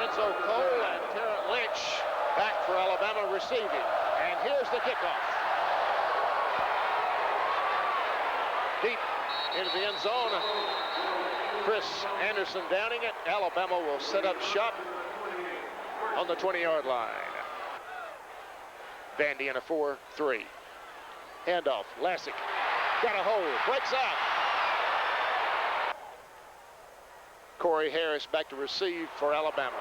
Lorenzo Cole and Terrence Lynch back for Alabama receiving. And here's the kickoff. Deep into the end zone. Chris Anderson downing it. Alabama will set up shop on the 20-yard line. Vandy in a 4-3. Handoff. Lassick got a hold. Breaks out. Corey Harris back to receive for Alabama.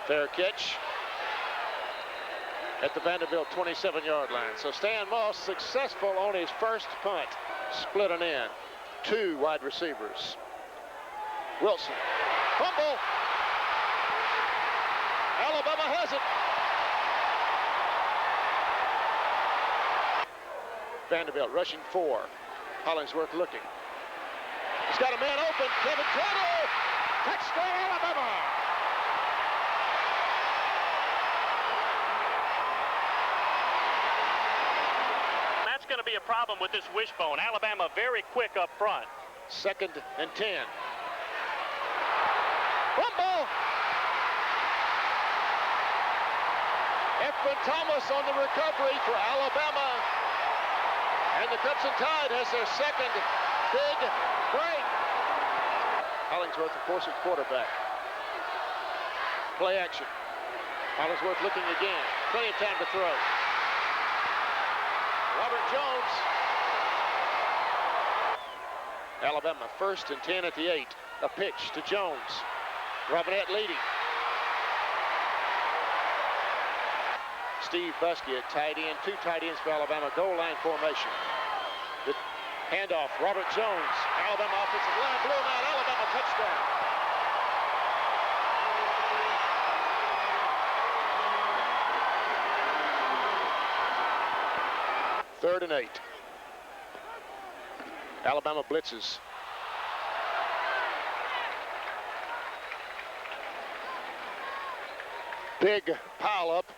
Fair catch at the Vanderbilt 27-yard line. So Stan Moss successful on his first punt. Split an end. 2 wide receivers. Wilson. Fumble. Alabama has it. Vanderbilt rushing 4. Hollingsworth looking. He's got a man open. Kevin Turner. Touchdown, Alabama. That's going to be a problem with this wishbone. Alabama very quick up front. 2nd and 10. Fumble. Efren Thomas on the recovery for Alabama. And the Crimson Tide has their second big break. Hollingsworth, of course, at quarterback. Play action. Hollingsworth looking again. Plenty of time to throw. Robert Jones. Alabama 1st and 10 at the 8. A pitch to Jones. Robinette leading. Steve Buskey at tight end. 2 tight ends for Alabama. Goal line formation. The handoff. Robert Jones. Alabama offensive line. Blew him out. Alabama touchdown. Third and 8. Alabama blitzes. Big pile up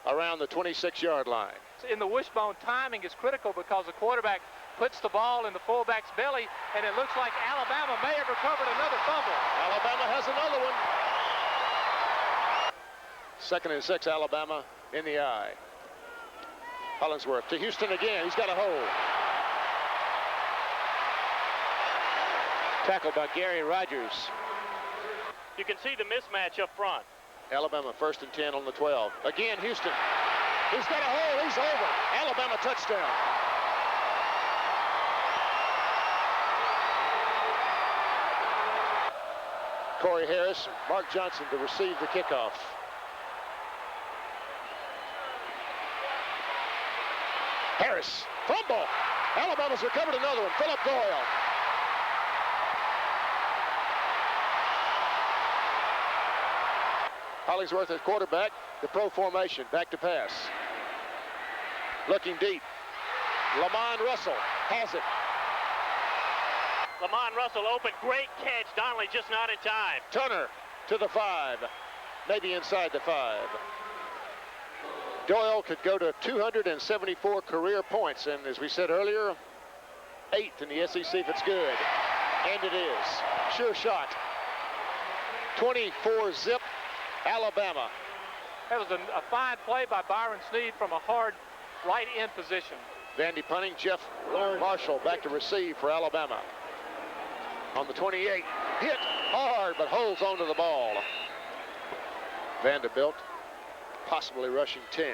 around the 26-yard line. In the wishbone, timing is critical because the quarterback puts the ball in the fullback's belly, and it looks like Alabama may have recovered another fumble. Alabama has another one. 2nd and 6, Alabama in the eye. Hollingsworth to Houston again. He's got a hold. Tackled by Gary Rogers. You can see the mismatch up front. Alabama 1st and 10 on the 12. Again, Houston. He's got a hold. He's over. Alabama touchdown. Corey Harris, Mark Johnson to receive the kickoff. Harris, fumble. Alabama's recovered another one. Philip Doyle. Hollingsworth at quarterback. The pro formation. Back to pass. Looking deep. Lamont Russell has it. Lamont Russell open. Great catch. Donnelly just not in time. Turner to the 5. Maybe inside the 5. Doyle could go to 274 career points, and as we said earlier, 8th in the SEC if it's good. And it is. Sure shot. 24-zip, Alabama. That was a fine play by Byron Sneed from a hard right end position. Vandy punting. Jeff Marshall back to receive for Alabama. On the 28, hit hard, but holds onto the ball. Vanderbilt possibly rushing 10.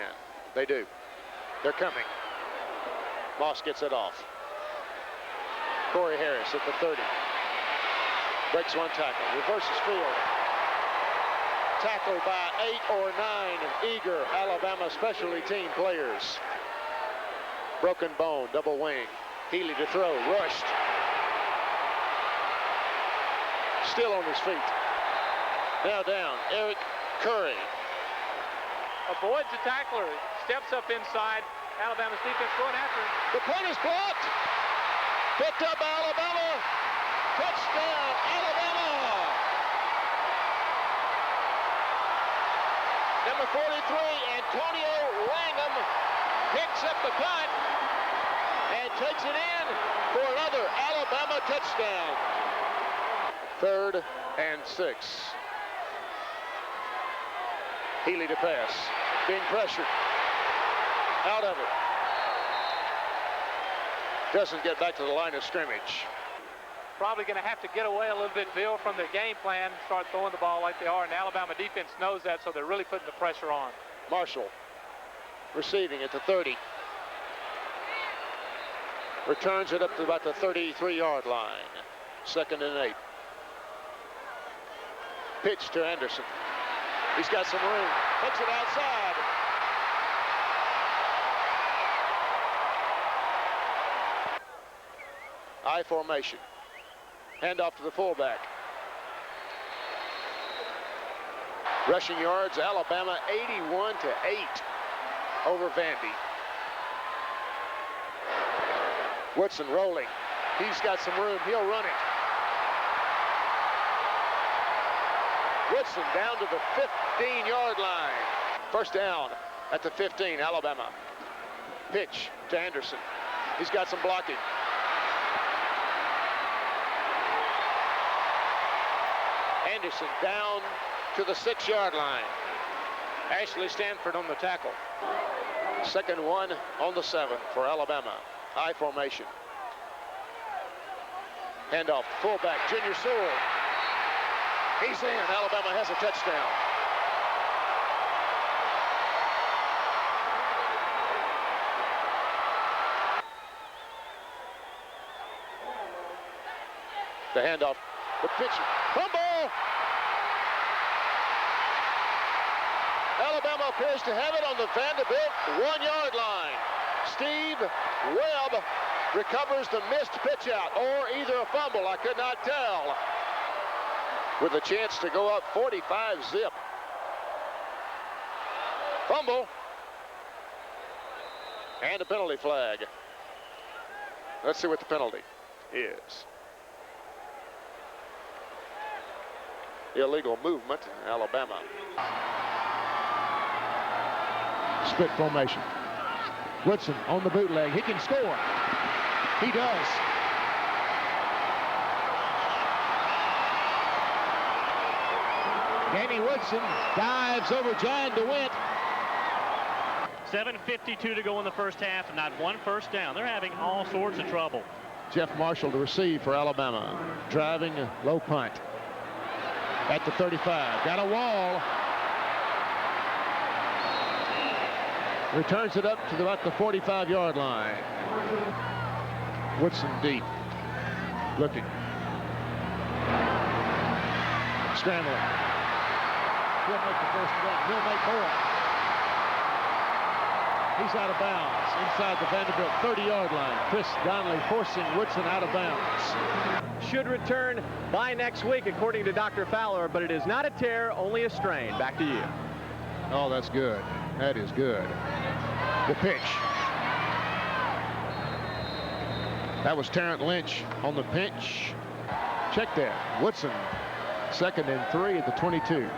They do. They're coming. Moss gets it off. Corey Harris at the 30. Breaks one tackle. Reverses field. Tackled by 8 or 9 eager Alabama specialty team players. Broken bone, double wing. Healy to throw. Rushed. Still on his feet. Now down. Eric Curry. Avoids the tackler, steps up inside. Alabama's defense going after him. The punt is blocked. Picked up by Alabama. Touchdown, Alabama. Number 43, Antonio Langham, picks up the punt and takes it in for another Alabama touchdown. 3rd and 6. Healy to pass, being pressured, out of it. Doesn't get back to the line of scrimmage. Probably going to have to get away a little bit, Bill, from their game plan, start throwing the ball like they are, and the Alabama defense knows that, so they're really putting the pressure on. Marshall receiving at the 30. Returns it up to about the 33-yard line. 2nd and 8. Pitch to Anderson. He's got some room. Puts it outside. I formation. Handoff to the fullback. Rushing yards, Alabama 81-8 over Vandy. Woodson rolling. He's got some room. He'll run it. Woodson down to the 15-yard line. 1st down at the 15, Alabama. Pitch to Anderson. He's got some blocking. Anderson down to the 6-yard line. Ashley Stanford on the tackle. 2nd 1 on the 7 for Alabama. I formation. Handoff, fullback, Junior Sewell. He's in. Alabama has a touchdown. The handoff, the pitch, fumble! Alabama appears to have it on the Vanderbilt 1-yard line. Steve Webb recovers the missed pitch out, or either a fumble, I could not tell. With a chance to go up 45-zip. Fumble. And a penalty flag. Let's see what the penalty is. Illegal movement, Alabama. Split formation. Woodson on the bootleg. He can score. He does. Danny Woodson dives over John DeWitt. 7:52 to go in the first half, and not one first down. They're having all sorts of trouble. Jeff Marshall to receive for Alabama. Driving a low punt. At the 35. Got a wall. Returns it up to about the 45-yard line. Woodson deep. Looking. Scrambling. He'll make the first down. He'll make more. He's out of bounds inside the Vanderbilt 30-yard line. Chris Donnelly forcing Woodson out of bounds. Should return by next week, according to Dr. Fowler, but it is not a tear, only a strain. Back to you. Oh, that's good. That is good. The pitch. That was Terrence Lynch on the pinch. Check that. Woodson, 2nd and 3 at the 22.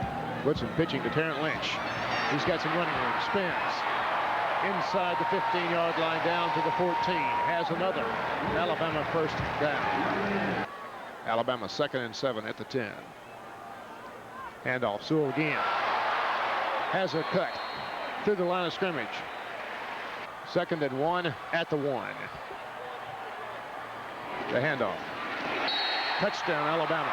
Woodson pitching to Terrence Lynch. He's got some running room. Spins. Inside the 15-yard line down to the 14. Has another. Alabama first down. Alabama 2nd and 7 at the 10. Handoff. Sewell again. Has a cut through the line of scrimmage. 2nd and 1 at the 1. The handoff. Touchdown, Alabama.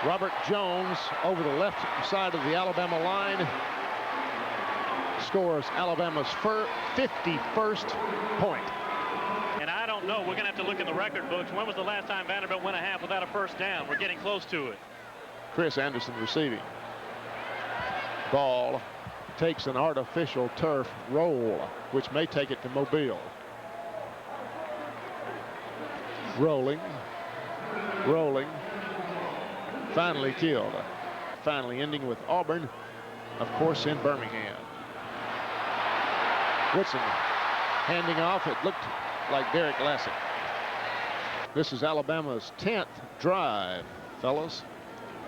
Robert Jones over the left side of the Alabama line scores Alabama's 51st point. And I don't know. We're going to have to look in the record books. When was the last time Vanderbilt went a half without a first down? We're getting close to it. Chris Anderson receiving. Ball takes an artificial turf roll, which may take it to Mobile. Rolling. Rolling. Finally killed. Finally ending with Auburn, of course, in Birmingham. Woodson handing off. It looked like Derek Lassick. This is Alabama's 10th drive, fellas.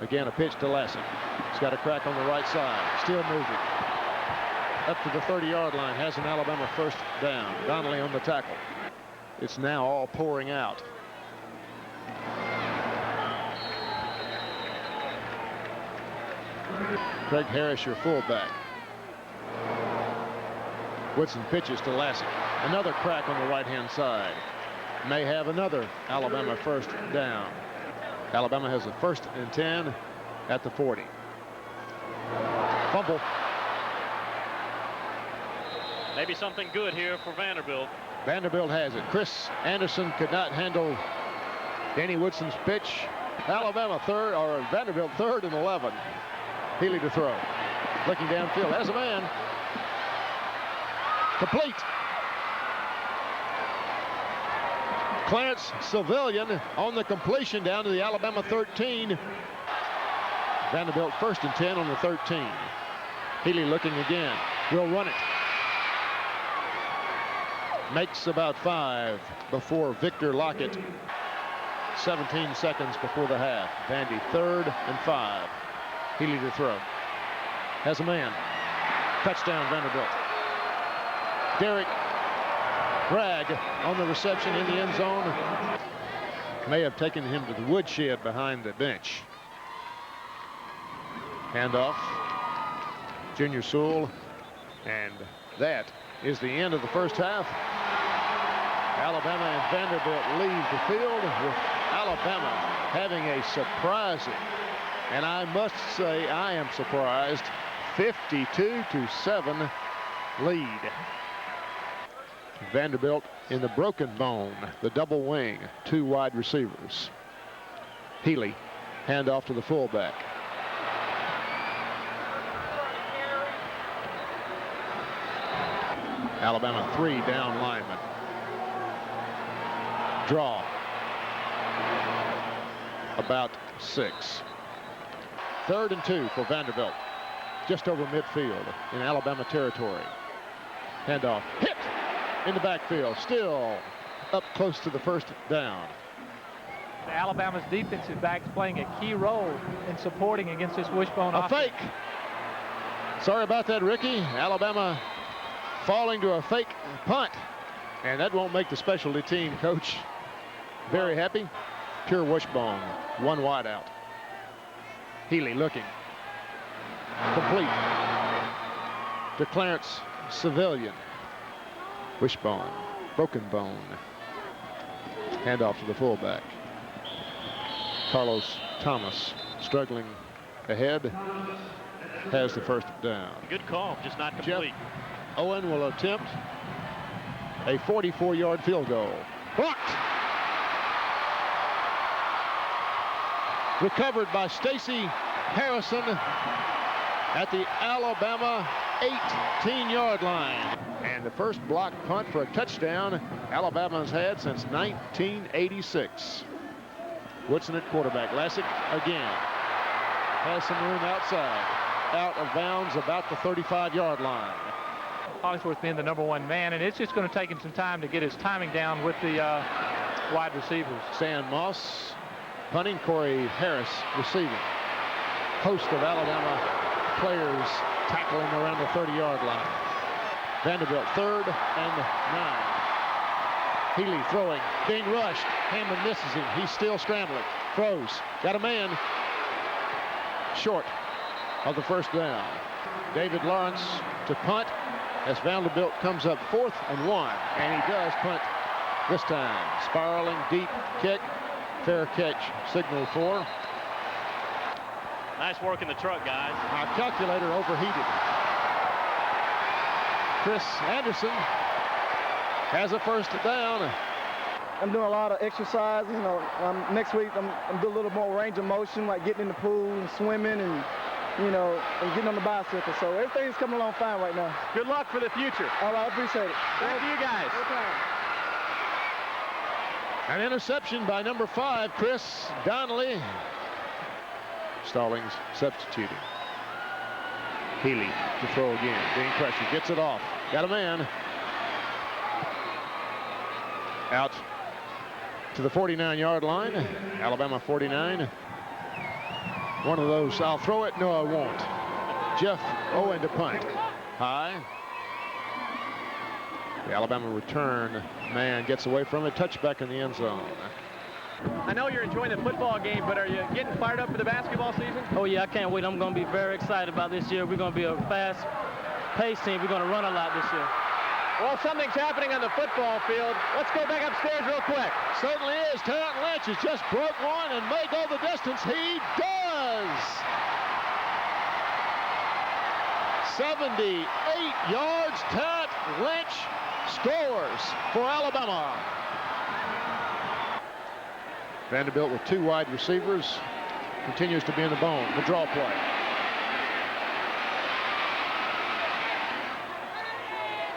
Again, a pitch to Lassick. He's got a crack on the right side. Still moving. Up to the 30-yard line. Has an Alabama first down. Donnelly on the tackle. It's now all pouring out. Craig Harris, your fullback. Woodson pitches to Lassick. Another crack on the right-hand side. May have another Alabama first down. Alabama has a 1st and 10 at the 40. Fumble. Maybe something good here for Vanderbilt. Vanderbilt has it. Chris Anderson could not handle Danny Woodson's pitch. Alabama Vanderbilt 3rd and 11. Healy to throw. Looking downfield. Has a man. Complete. Clarence Civilian on the completion down to the Alabama 13. Vanderbilt 1st and 10 on the 13. Healy looking again. Will run it. Makes about 5 before Victor Lockett. 17 seconds before the half. Vandy 3rd and 5. Healy to throw. Has a man. Touchdown Vanderbilt. Derek Bragg on the reception in the end zone. May have taken him to the woodshed behind the bench. Handoff. Junior Sewell. And that is the end of the first half. Alabama and Vanderbilt leave the field with Alabama having a surprising, and I must say I am surprised, 52-7 lead. Vanderbilt in the broken bone, the double wing, 2 wide receivers. Healy, handoff to the fullback. Alabama 3 down linemen. Draw. About 6. 3rd and 2 for Vanderbilt. Just over midfield in Alabama territory. Handoff. Hit in the backfield. Still up close to the first down. Alabama's defensive backs playing a key role in supporting against this wishbone offense. A fake. Sorry about that, Ricky. Alabama falling to a fake punt. And that won't make the specialty team coach very happy. Pure wishbone. 1 wide out. Healy looking. Complete to Clarence Civilian. Wishbone. Broken bone. Handoff to the fullback. Carlos Thomas struggling ahead. Has the first down. Good call, just not complete. Jeff Owen will attempt a 44-yard field goal. Blocked. Recovered by Stacy Harrison at the Alabama 18-yard line. And the first block punt for a touchdown Alabama's had since 1986. Woodson at quarterback. Lassick again. Has some room outside. Out of bounds about the 35-yard line. Hollingsworth being the #1 man, and it's just going to take him some time to get his timing down with the wide receivers. Stan Moss punting, Corey Harris receiving. Host of Alabama players tackling around the 30-yard line. Vanderbilt 3rd and 9. Healy throwing, being rushed. Hammond misses him. He's still scrambling. Throws. Got a man short of the first down. David Lawrence to punt as Vanderbilt comes up 4th and 1. And he does punt this time. Spiraling deep kick. Fair catch signal for. Nice work in the truck, guys. Our calculator overheated. Chris Anderson has a first down. I'm doing a lot of exercises. You know, next week I'm doing a little more range of motion, like getting in the pool and swimming and, you know, and getting on the bicycle. So everything's coming along fine right now. Good luck for the future. All right, I appreciate it. Thank you, guys. An interception by number 5, Chris Donnelly. Stallings substituting. Healy to throw again. Being pressured. Gets it off. Got a man. Out to the 49-yard line. Alabama 49. One of those, I'll throw it, no I won't. Jeff Owen to punt. High. The Alabama return man gets away from it. Touchback in the end zone. I know you're enjoying the football game, but are you getting fired up for the basketball season? Oh, yeah, I can't wait. I'm going to be very excited about this year. We're going to be a fast-paced team. We're going to run a lot this year. Well, something's happening on the football field. Let's go back upstairs real quick. Certainly is. Terrence Lynch has just broke one and may go the distance. He does. 78 yards. Terrence Lynch scores for Alabama. Vanderbilt with two wide receivers continues to be in the bone. The draw play.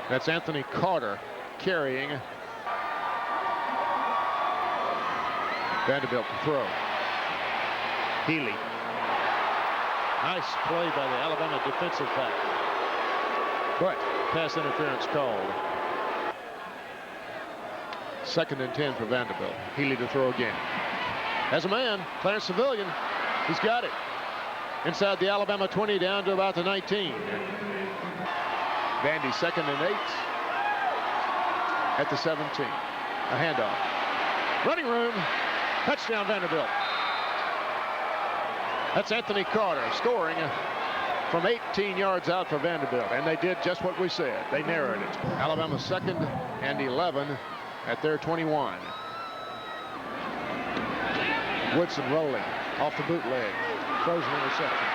That's Anthony Carter carrying. Vanderbilt to throw. Healy. Nice play by the Alabama defensive back. But pass interference called. 2nd and 10 for Vanderbilt. Healy to throw again. Has a man, Clarence Civilian. He's got it. Inside the Alabama 20 down to about the 19. Vandy 2nd and 8 at the 17. A handoff. Running room. Touchdown Vanderbilt. That's Anthony Carter scoring from 18 yards out for Vanderbilt. And they did just what we said. They narrowed it. Alabama 2nd and 11 at their 21. Woodson rolling off the bootleg. Throws an interception.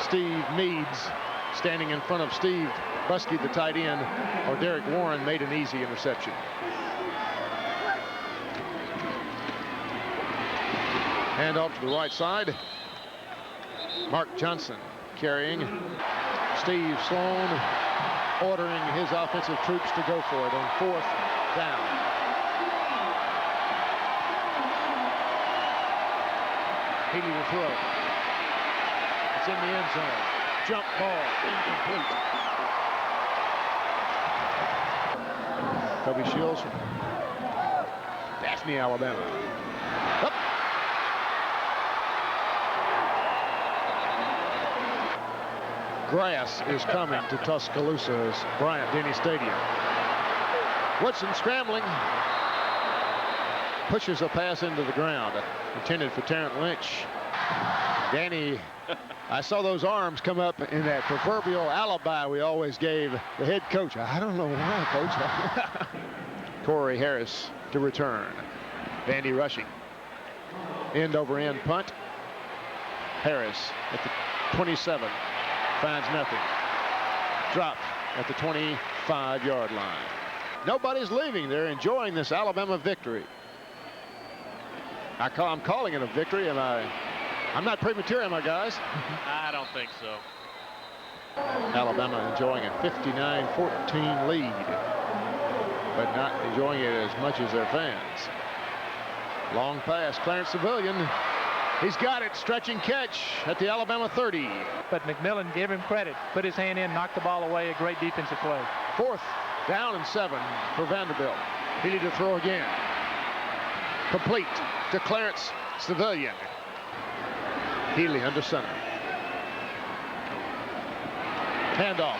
Steve Meads standing in front of Steve Buskey, the tight end, or Derek Warren made an easy interception. Hand off to the right side. Mark Johnson carrying. Steve Sloan ordering his offensive troops to go for it on 4th down. Healy to throw. It's in the end zone. Jump ball, incomplete. Kobe Shields from Daphne, Alabama. Up. Grass is coming to Tuscaloosa's Bryant-Denny Stadium. Woodson scrambling. Pushes a pass into the ground. Intended for Terrence Lynch. Danny, I saw those arms come up in that proverbial alibi we always gave the head coach. I don't know why, coach. Corey Harris to return. Vandy rushing. End over end punt. Harris at the 27. Finds nothing. Drop at the 25-yard line. Nobody's leaving. They're enjoying this Alabama victory. I'm calling it a victory. I'm not premature, am I, guys? I don't think so. Alabama enjoying a 59-14 lead, but not enjoying it as much as their fans. Long pass, Clarence Civilian. He's got it, stretching catch at the Alabama 30. But McMillan, give him credit. Put his hand in, knocked the ball away. A great defensive play. 4th down and 7 for Vanderbilt. Healy to throw again. Complete to Clarence Civilian. Healy under center. Handoff.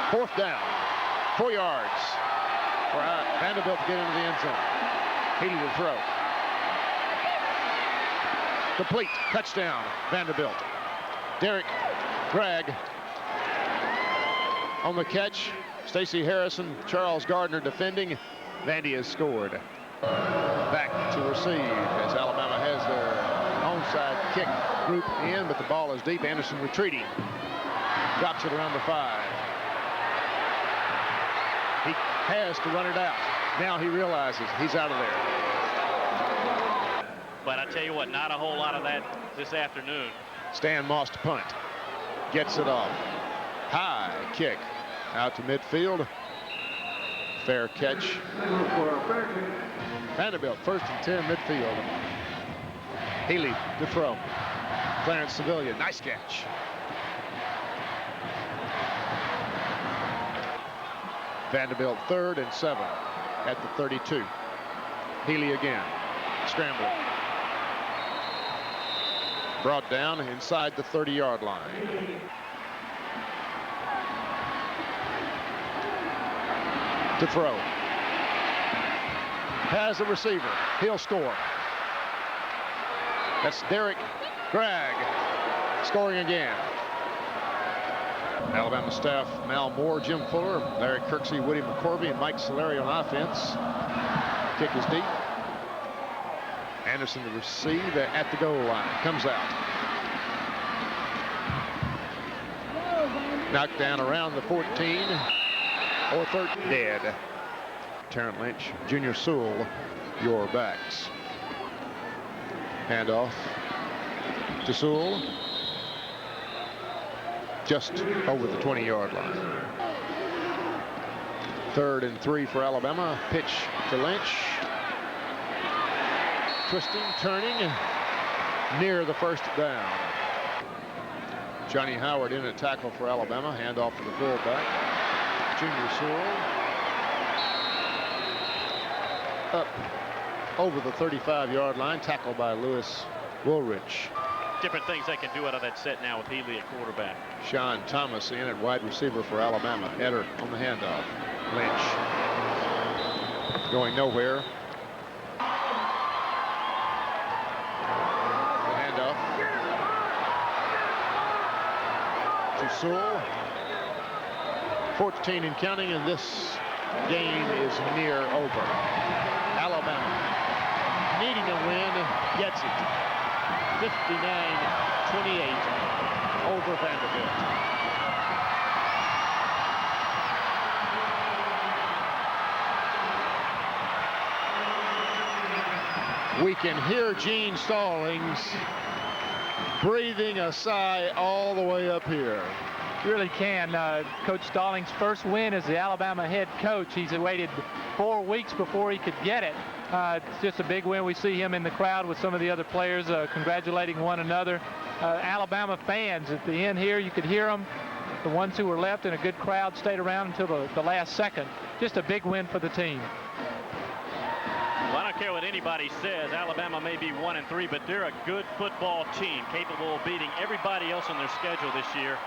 4th down. 4 yards for Vanderbilt to get into the end zone. Healy to throw. Complete. Touchdown, Vanderbilt. Derek Gregg on the catch. Stacey Harrison, Charles Gardner defending. Vandy has scored. Back to receive as Alabama has their onside kick group in, but the ball is deep. Anderson retreating. Drops it around the 5. He has to run it out. Now he realizes he's out of there. But I tell you what, not a whole lot of that this afternoon. Stan Moss to punt. Gets it off. High kick out to midfield. Fair catch. Vanderbilt 1st and 10 midfield. Healy to throw. Clarence Civilian, nice catch. Vanderbilt 3rd and 7 at the 32. Healy again, scrambling. Brought down inside the 30-yard line. to throw. Has a receiver. He'll score. That's Derek Gregg scoring again. Alabama staff, Mal Moore, Jim Fuller, Larry Kirksey, Woody McCorvey, and Mike Solari on offense. Kick is deep. Anderson to receive at the goal line. Comes out. Knocked down around the 14 or 13. Dead. Terrence Lynch, Junior Sewell, your backs. Handoff to Sewell. Just over the 20-yard line. 3rd and 3 for Alabama. Pitch to Lynch. Twisting, turning, near the first down. Johnny Howard in a tackle for Alabama. Handoff to the fullback. Junior Sewell. Up over the 35-yard line. Tackled by Lewis Woolridge. Different things they can do out of that set now with Healy at quarterback. Sean Thomas in at wide receiver for Alabama. Eder on the handoff. Lynch going nowhere. The handoff to Sewell. 14 and counting, and this game is near over. Alabama needing a win, gets it. 59-28 over Vanderbilt. We can hear Gene Stallings breathing a sigh all the way up here. Really can. Coach Stallings' first win as the Alabama head coach. He's waited 4 weeks before he could get it. It's just a big win. We see him in the crowd with some of the other players congratulating one another. Alabama fans at the end here, you could hear them. The ones who were left in a good crowd stayed around until the last second. Just a big win for the team. Well, I don't care what anybody says. Alabama may be 1 and 3, but they're a good football team, capable of beating everybody else on their schedule this year.